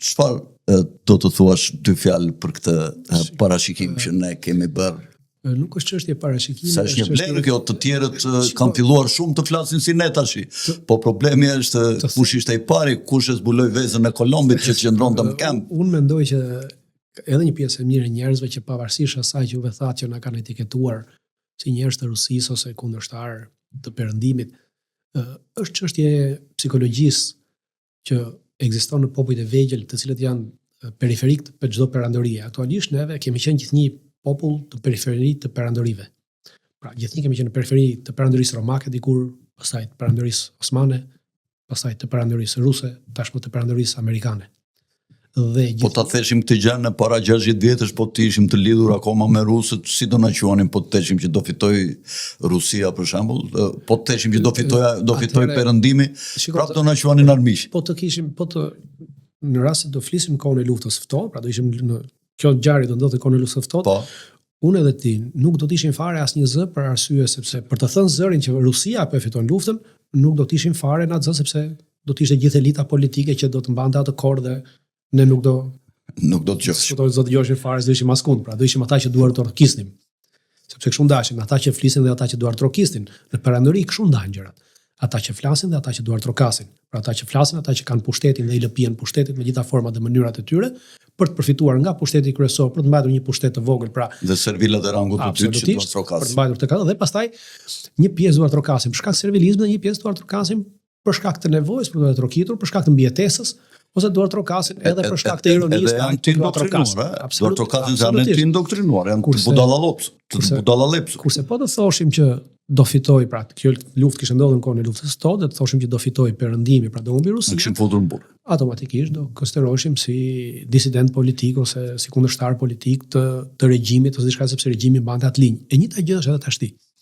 Çfarë do të thuash dy fjalë për këtë parashikim që ne kemi bërë? Nuk është çështje parashikimi. Sa është një vlerë kjo, të tjerët kanë filluar shumë të flasin si ne tash. Po problemi është kush ishte i pari, kush e zbuloi vezën e Kolombit që qëndronte në kamp. Unë mendoj që edhe një pjesë e mirë e njerëzve që pavarësisht asaj që u thatë që na kanë etiketuar si njerëz të Rusisë ose kundërshtar të Perëndimit, është çështje psikologjisë që ekziston në popujt e vegjël, të cilët janë periferik për çdo perandorie. Aktualisht neve kemi qenë gjithnjë popull të periferi të perandorive. Pra, gjithnjë kemi qenë në periferi të perandorisë romake dikur, pastaj të perandorisë osmane, pastaj të perandorisë ruse, tashmë të perandorisë amerikane. Dhe po ta theshim këtë gjë në para 60 vjetësh, po të ishim të lidhur akoma me rusët, si do na quanin, po të theshim që do fitoj Rusia për shembull, po të theshim që do fitoj Perëndimi, prapë do na quanin armiq. Po të kishim, në rast se do flisim kohën e luftës së ftohtë, pra do ishim në kjo ngjarje do ndodhte kohën e luftës së ftohtë. Po. Unë edhe ti nuk do të ishim fare asnjë zë për arsye sepse për të thënë zërin që Rusia po e fiton luftën, nuk do të ishim fare në atë zë sepse do të ishte gjithë elita politike që do të mbante atë kor dhe ne nuk do të qofshim. Do të dëgjojmë fare se do ishim askund, pra do ishim ata që duar të trokisnin. Sepse kështu ndashin, ata që flisin dhe ata që duar trokisnin. Në perandori kështu ndahen gjërat. Ata që flasin dhe ata që duar trokasin. Pra ata që flasin, ata që kanë pushtetin dhe i lëpijen pushtetit me gjitha format dhe mënyrat e tyre për të përfituar nga pushteti kryesor, për të mbajtur një pushtet të vogël, pra dhe servilat e rangut të dytë që duar trokasin. Për të mbajtur tek ato dhe pastaj një pjesë duar trokasin për shkak të servilizmit dhe një pjesë duar trokasin për shkak të nevojës për të trokitur, për shkak të mbijetesës, ose duar trokasin edhe për shkak të ironisë, janë të indoktrinuar, duar trokasin se janë të indoktrinuar, janë të budallallepsur. Kurse po të thoshim që do fitoj, pra kjo luftë kishte ndodhur në kohën e luftës së ftohtë, do të thoshim që do fitoj Perëndimi, pra do humbi Rusia. Kishim futur në burr. Automatikisht do konsideroheshim si disident politik ose si kundërshtar politik të regjimit ose diçka sepse regjimi mbante atë linjë. E njëjta gjë është edhe tashti.